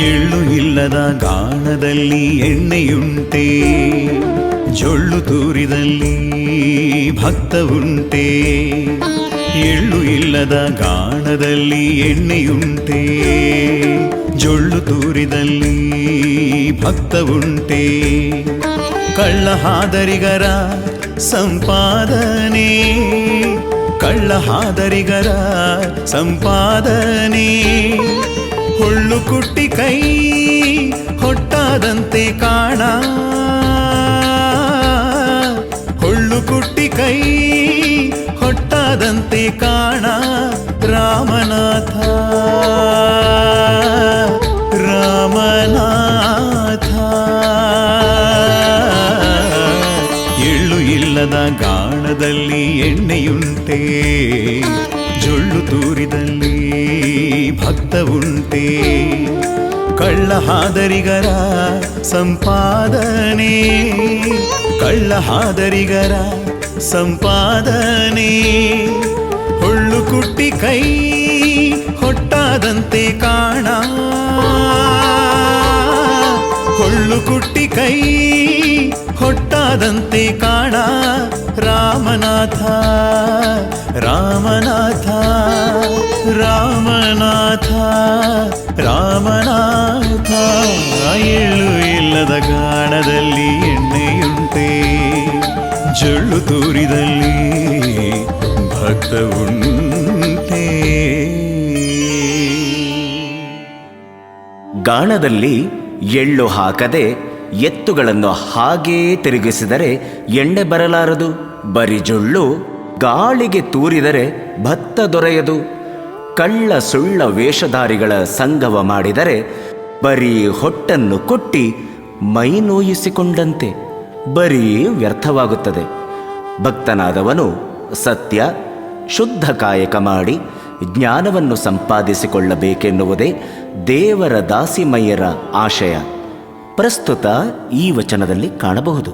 ಎಳ್ಳು ಇಲ್ಲದ ಗಾಣದಲ್ಲಿ ಎಣ್ಣೆಯುಂಟೆ, ಜೊಳ್ಳು ತೂರಿದಲ್ಲಿ ಭಕ್ತ ಉಂಟೆ. ಎಳ್ಳು ಇಲ್ಲದ ಗಾಣದಲ್ಲಿ ಎಣ್ಣೆಯುಂಟೆ, ಜೊಳ್ಳು ತೂರಿದಲ್ಲಿ ಭಕ್ತ ಉಂಟೆ. ಕಳ್ಳ ಹಾದರಿಗರ ಸಂಪಾದನೆ, ಕಳ್ಳ ಹಾದರಿಗರ ಸಂಪಾದನೆ. ಹುಳ್ಳು ಕುಟ್ಟಿ ಕೈ ಹೊಟ್ಟಾದಂತೆ ಕಾಣ, ಹುಳ್ಳು ಕುಟ್ಟಿ ಕೈ ಹೊಟ್ಟಾದಂತೆ ಕಾಣ. ರಾಮನಾಥ ರಾಮನಾಥ. ಎಳ್ಳು ಇಲ್ಲದ ಗಾಣದಲ್ಲಿ ಎಣ್ಣೆಯುಂಟೆ, ಜೊಳ್ಳು ತೂರಿದಲ್ಲಿ ಭಕ್ತ ಉಂಟೆ. ಕಳ್ಳ ಹಾದರಿಗರ ಸಂಪಾದನೆ, ಕಳ್ಳ ಹಾದರಿಗರ ಸಂಪಾದನೆ. ಹುಳ್ಳು ಕುಟ್ಟಿ ಕೈ ಹೊಟ್ಟಾದಂತೆ ಕಾಣ, ಹುಳ್ಳು ಕುಟ್ಟಿ ಕೈ ಹೊಟ್ಟಾದಂತೆ ಕಾಣ. ರಾಮನಾಥ ರಾಮನಾಥ ರಾಮನಾಥ ರಾಮನಾಥ. ಎಳ್ಳು ಇಲ್ಲದ ಗಾಣದಲ್ಲಿ ಎಣ್ಣೆಯುಂಟೆ, ಜೊಳ್ಳು ತೂರಿದಲ್ಲಿ ಭಕ್ತ ಉಂಟೆ. ಗಾಣದಲ್ಲಿ ಎಳ್ಳು ಹಾಕದೆ ಎತ್ತುಗಳನ್ನು ಹಾಗೇ ತಿರುಗಿಸಿದರೆ ಎಣ್ಣೆ ಬರಲಾರದು. ಬರಿ ಜೊಳ್ಳು ಗಾಳಿಗೆ ತೂರಿದರೆ ಭತ್ತ ದೊರೆಯದು. ಕಳ್ಳ ಸುಳ್ಳ ವೇಷಧಾರಿಗಳ ಸಂಗವ ಮಾಡಿದರೆ ಬರೀ ಹೊಟ್ಟನ್ನು ಕೊಟ್ಟಿ ಮೈ ನೋಯಿಸಿಕೊಂಡಂತೆ ಬರೀ ವ್ಯರ್ಥವಾಗುತ್ತದೆ. ಭಕ್ತನಾದವನು ಸತ್ಯ ಶುದ್ಧ ಕಾಯಕ ಮಾಡಿ ಜ್ಞಾನವನ್ನು ಸಂಪಾದಿಸಿಕೊಳ್ಳಬೇಕೆನ್ನುವುದೇ ದೇವರ ದಾಸಿಮಯ್ಯರ ಆಶಯ ಪ್ರಸ್ತುತ ಈ ವಚನದಲ್ಲಿ ಕಾಣಬಹುದು.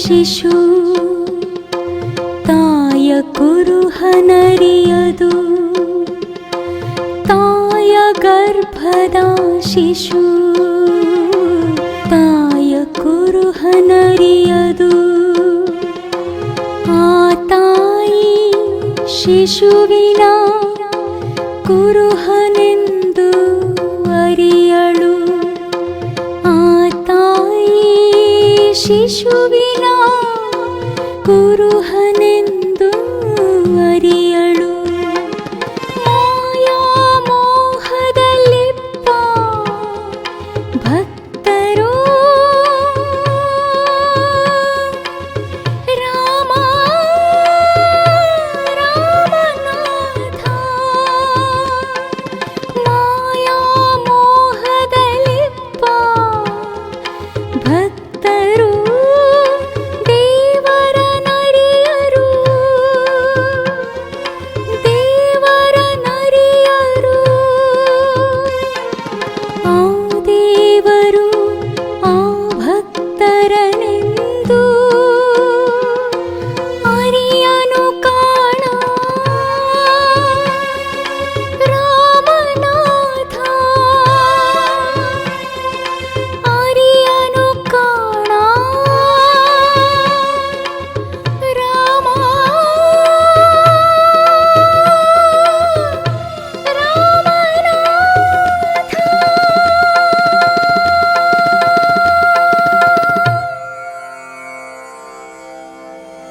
ಶಿಶು ತಾಯ ಕುರುಹನರಿಯದು, ತಾಯ ಗರ್ಭದ ಶಿಶು ತಾಯ ಕುರುಹನರಿಯದು. ಆ ತಾಯಿ ಶಿಶುವಿನ ಕುರುಹನೆಂದು ಅರಿಯಳು, ಆ ತಾಯಿ ಶಿಶುವಿನ ಕುರುಹನೆಂದು ಅರಿಯಳು. ಮಾಯಾ ಮೋಹದಲ್ಲಿಪ್ಪ ಭಕ್ತರು ರಾಮ ರಾಮನಾಥ. ಮಾಯಾ ಮೋಹದಲ್ಲಿಪ್ಪ ಭಕ್ತರು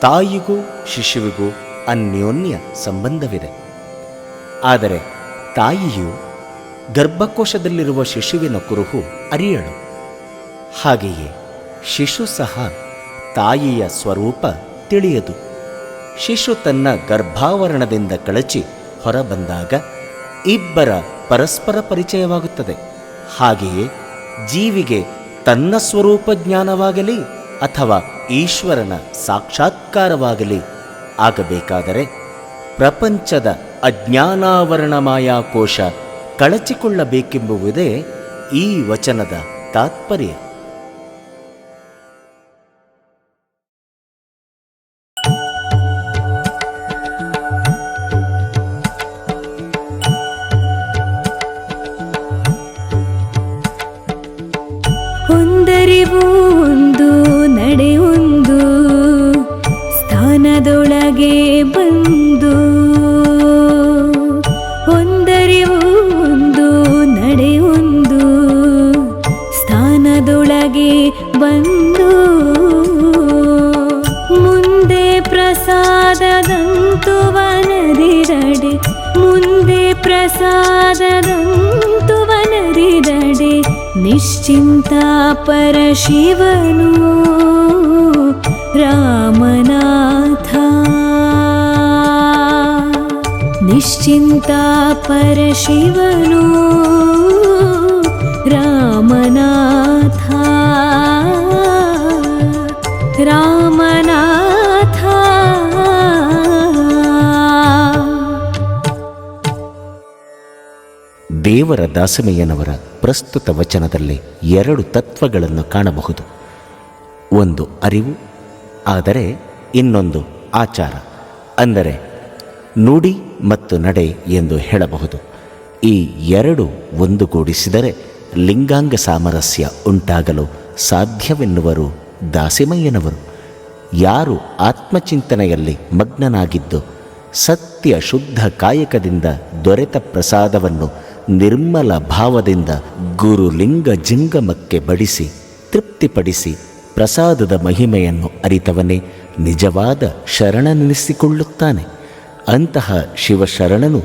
ತಾಯಿಗೂ ಶಿಶುವಿಗೂ ಅನ್ಯೋನ್ಯ ಸಂಬಂಧವಿದೆ. ಆದರೆ ತಾಯಿಯು ಗರ್ಭಕೋಶದಲ್ಲಿರುವ ಶಿಶುವಿನ ಕುರುಹು ಅರಿಯಳು. ಹಾಗೆಯೇ ಶಿಶು ಸಹ ತಾಯಿಯ ಸ್ವರೂಪ ತಿಳಿಯದು. ಶಿಶು ತನ್ನ ಗರ್ಭಾವರಣದಿಂದ ಕಳಚಿ ಹೊರಬಂದಾಗ ಇಬ್ಬರ ಪರಸ್ಪರ ಪರಿಚಯವಾಗುತ್ತದೆ. ಹಾಗೆಯೇ ಜೀವಿಗೆ ತನ್ನ ಸ್ವರೂಪ ಜ್ಞಾನವಾಗಲಿ ಅಥವಾ ಈಶ್ವರನ ಸಾಕ್ಷಾತ್ಕಾರವಾಗಲಿ ಆಗಬೇಕಾದರೆ ಪ್ರಪಂಚದ ಅಜ್ಞಾನಾವರಣಮಾಯ ಕೋಶ ಕಳಚಿಕೊಳ್ಳಬೇಕೆಂಬುವುದೇ ಈ ವಚನದ ತಾತ್ಪರ್ಯ. ಒಂದರಿವು ಒಂದು ನಡೆಯೊಂದು ಸ್ಥಾನದೊಳಗೆ ಬಂದು, ಒಂದರಿವು ಒಂದು ನಡೆಯೊಂದು ಸ್ಥಾನದೊಳಗೆ ಬಂದು, ಮುಂದೆ ಪ್ರಸಾದದಂತುವನರಿದಡೆ, ಮುಂದೆ ಪ್ರಸಾದದಂತುವನರಿದಡೆ ನಿಶ್ಚಿಂತ ಪರಶಿವನು ರಾಮನಾಥ, ನಿಶ್ಚಿಂತ ಪರಶಿವನು ರಾಮನಾಥ, ರಾಮನಾಥ. ದೇವರ ದಾಸಮಯ್ಯನವರ ಪ್ರಸ್ತುತ ವಚನದಲ್ಲಿ ಎರಡು ತತ್ವಗಳನ್ನು ಕಾಣಬಹುದು. ಒಂದು ಅರಿವು, ಆದರೆ ಇನ್ನೊಂದು ಆಚಾರ, ಅಂದರೆ ನುಡಿ ಮತ್ತು ನಡೆ ಎಂದು ಹೇಳಬಹುದು. ಈ ಎರಡು ಒಂದುಗೂಡಿಸಿದರೆ ಲಿಂಗಾಂಗ ಸಾಮರಸ್ಯ ಉಂಟಾಗಲು ಸಾಧ್ಯವೆನ್ನುವರು ದಾಸಿಮಯ್ಯನವರು. ಯಾರು ಆತ್ಮಚಿಂತನೆಯಲ್ಲಿ ಮಗ್ನನಾಗಿದ್ದು ಸತ್ಯ ಶುದ್ಧ ಕಾಯಕದಿಂದ ದೊರೆತ ಪ್ರಸಾದವನ್ನು ನಿರ್ಮಲ ಭಾವದಿಂದ ಗುರುಲಿಂಗ ಜಿಂಗಮಕ್ಕೆ ಬಡಿಸಿ ತೃಪ್ತಿಪಡಿಸಿ ಪ್ರಸಾದದ ಮಹಿಮೆಯನ್ನು ಅರಿತವನೇ ನಿಜವಾದ ಶರಣನೆನಿಸಿಕೊಳ್ಳುತ್ತಾನೆ. ಅಂತಹ ಶಿವಶರಣನು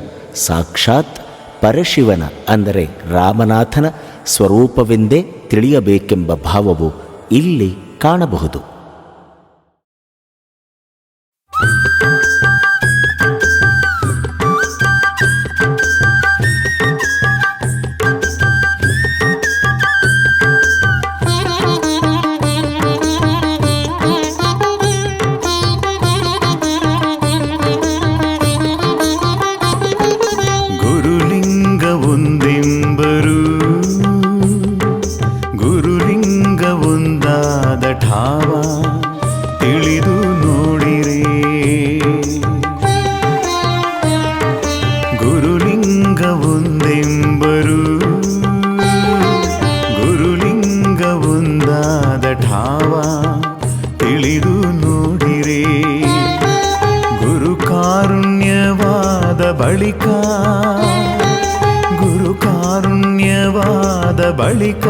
ಸಾಕ್ಷಾತ್ ಪರಶಿವನ ಅಂದರೆ ರಾಮನಾಥನ ಸ್ವರೂಪವೆಂದೇ ತಿಳಿಯಬೇಕೆಂಬ ಭಾವವು ಇಲ್ಲಿ ಕಾಣಬಹುದು. ತಿಳಿದು ನೋಡಿರೆ ಗುರುಲಿಂಗ ಒಂದೆಂಬರು, ಗುರುಲಿಂಗ ಒಂದಾದ ಠಾವ ತಿಳಿದು ನೋಡಿರೆ, ಗುರು ಕಾರುಣ್ಯವಾದ ಬಳಿಕ, ಗುರು ಕಾರುಣ್ಯವಾದ ಬಳಿಕ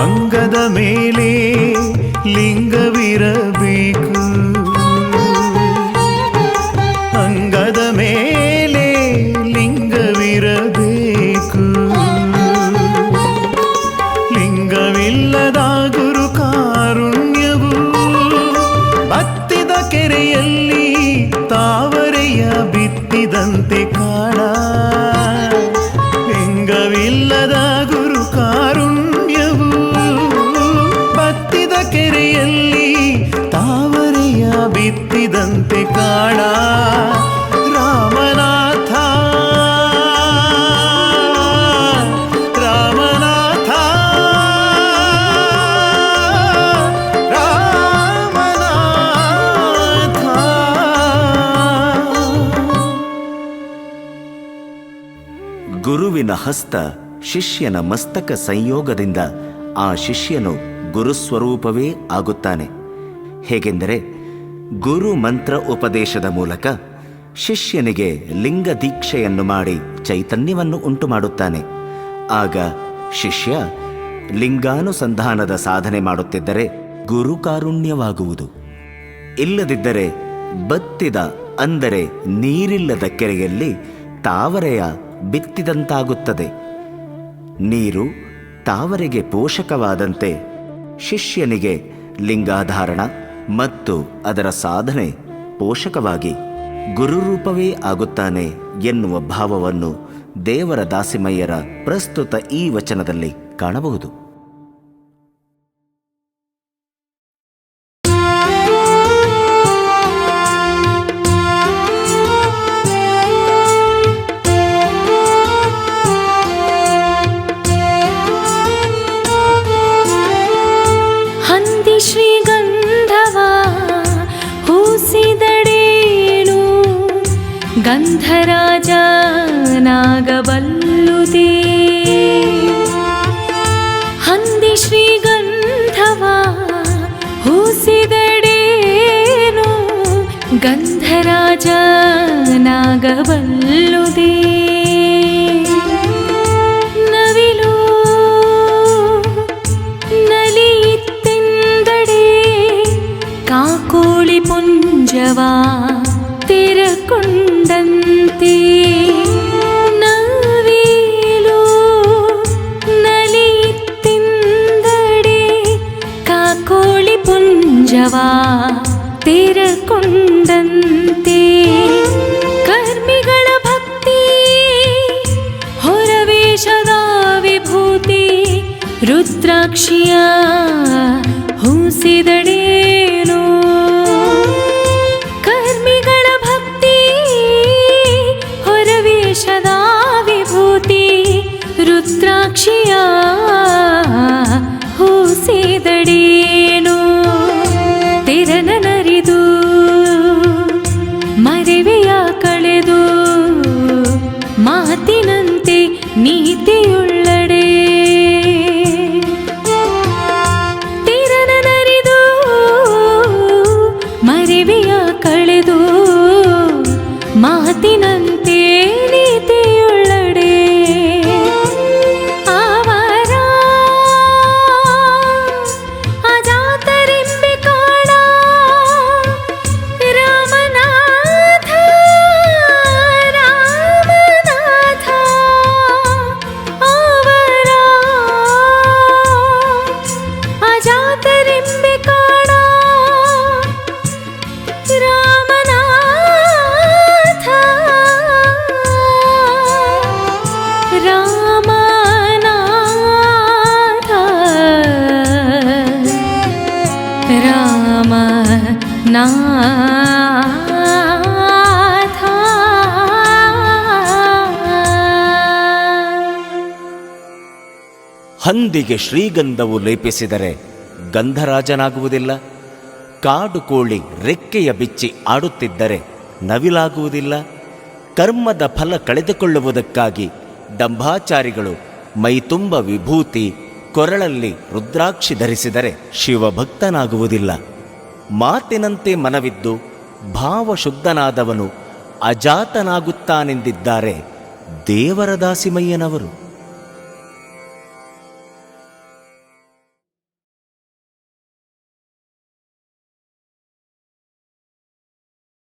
ಅಂಗದ ಮೇಲೆ ಲಿಂಗವಿರಬೇಕು, ಅಂಗದ ಮೇಲೆ ಲಿಂಗವಿರಬೇಕು. ಲಿಂಗವಿಲ್ಲದ ಗುರು ಕಾರುಣ್ಯವು ಬತ್ತಿದ ಕೆರೆಯಲ್ಲಿ ತಾವರೆಯ ಬಿತ್ತಿದಂತೆ ಕಾಣ. ಲಿಂಗವಿಲ್ಲದ ಗುರು ಕಾರುಣ್ಯವು ಬತ್ತಿದ ಕೆರೆಯಲ್ಲಿ ತಾವರೆಯ ಬಿತ್ತಿದಂತೆ ಕಾಣ. ರಾಮನಾಥ ರಾಮನಾಥ ರಾಮನಾಥ. ಗುರುವಿನ ಹಸ್ತ ಶಿಷ್ಯನ ಮಸ್ತಕ ಸಂಯೋಗದಿಂದ ಆ ಶಿಷ್ಯನು ಗುರುಸ್ವರೂಪವೇ ಆಗುತ್ತಾನೆ. ಹೇಗೆಂದರೆ ಗುರು ಮಂತ್ರ ಉಪದೇಶದ ಮೂಲಕ ಶಿಷ್ಯನಿಗೆ ಲಿಂಗ ದೀಕ್ಷೆಯನ್ನು ಮಾಡಿ ಚೈತನ್ಯವನ್ನು ಉಂಟು ಮಾಡುತ್ತಾನೆ. ಆಗ ಶಿಷ್ಯ ಲಿಂಗಾನುಸಂಧಾನದ ಸಾಧನೆ ಮಾಡುತ್ತಿದ್ದರೆ ಗುರುಕಾರುಣ್ಯವಾಗುವುದು. ಇಲ್ಲದಿದ್ದರೆ ಬತ್ತಿದ ಅಂದರೆ ನೀರಿಲ್ಲದ ಕೆರೆಯಲ್ಲಿ ತಾವರೆಯ ಬಿತ್ತಿದಂತಾಗುತ್ತದೆ. ನೀರು ತಾವರೆಗೆ ಪೋಷಕವಾದಂತೆ ಶಿಷ್ಯನಿಗೆ ಲಿಂಗಾಧಾರಣ ಮತ್ತು ಅದರ ಸಾಧನೆ ಪೋಷಕವಾಗಿ ಗುರುರೂಪವೇ ಆಗುತ್ತಾನೆ ಎನ್ನುವ ಭಾವವನ್ನು ದೇವರ ದಾಸಿಮಯ್ಯರ ಪ್ರಸ್ತುತ ಈ ವಚನದಲ್ಲಿ ಕಾಣಬಹುದು. ಹಂದಿ ಶ್ರೀಗಂಧವ ಹೂಸಿದಡೇನು ಗಂಧರಾಜ ನಾಗಬಲ್ಲುದೇ. ಹಂದಿ ಶ್ರೀಗಂಧವ ಹೂಸಿದಡೇನು ಗಂಧರಾಜ ನಾಗಬಲ್ಲುದೇ. ನವಿಲು ನಲಿಯಿತ್ತೆಂದಡೆ ಕಾಕೋಳಿ ಪುಂಜವ ತೆರಕೊಂಡಂತೆ. ನವಿಲು ನಲಿಯಿತ್ತೆಂದಡೆ ಕಾಕೋಳಿ ಪುಂಜವ ತೆರಕೊಂಡಂತೆ. ಕರ್ಮಿಗಳ ಭಕ್ತಿ ಹೊರವೇಷದ ವಿಭೂತಿ ರುದ್ರಾಕ್ಷಿಯ ಹೂಸಿದಡೇನು. ಕರ್ಮಿಗಳ ಭಕ್ತಿ ಹೊರವೇಷದ ವಿಭೂತಿ ರುದ್ರಾಕ್ಷಿಯ ಹೂಸಿದಡೇನು. ತೆರನರಿದು ಮರೆವೆಯ ಕಳೆದು ಮಾತಿನಂತೆ ನೀತಿಯುಳ್ಳಡೆ. ತೆರನರಿದು ಮರೆವೆಯ ಕಳೆದು ಮಾತಿನಂತೆ ನೀತಿಯುಳ್ಳಡೆ. ಅವರ ಅಜಾತರೆಂಬೆ ಕಾಣ ರಾಮನಾಥ ರಾಮನಾಥ. ಅವರ ಅಜಾತರೆಂಬೆ ಕಾಣ ರಾಮನಾಥ ರಾಮನಾಥ ರಾಮನಾಥ. ಹಂದಿಗೆ ಶ್ರೀಗಂಧವು ಲೇಪಿಸಿದರೆ ಗಂಧರಾಜನಾಗುವುದಿಲ್ಲ. ಕಾಡು ಕೋಳಿ ರೆಕ್ಕೆಯ ಬಿಚ್ಚಿ ಆಡುತ್ತಿದ್ದರೆ ನವಿಲಾಗುವುದಿಲ್ಲ. ಕರ್ಮದ ಫಲ ಕಳೆದುಕೊಳ್ಳುವುದಕ್ಕಾಗಿ ದಂಭಾಚಾರಿಗಳು ಮೈತುಂಬ ವಿಭೂತಿ ಕೊರಳಲ್ಲಿ ರುದ್ರಾಕ್ಷಿ ಧರಿಸಿದರೆ ಶಿವಭಕ್ತನಾಗುವುದಿಲ್ಲ. ಮಾತಿನಂತೆ ಮನವಿದ್ದು ಭಾವಶುದ್ಧನಾದವನು ಅಜಾತನಾಗುತ್ತಾನೆಂದಿದ್ದಾರೆ ದೇವರ ದಾಸಿಮಯ್ಯನವರು.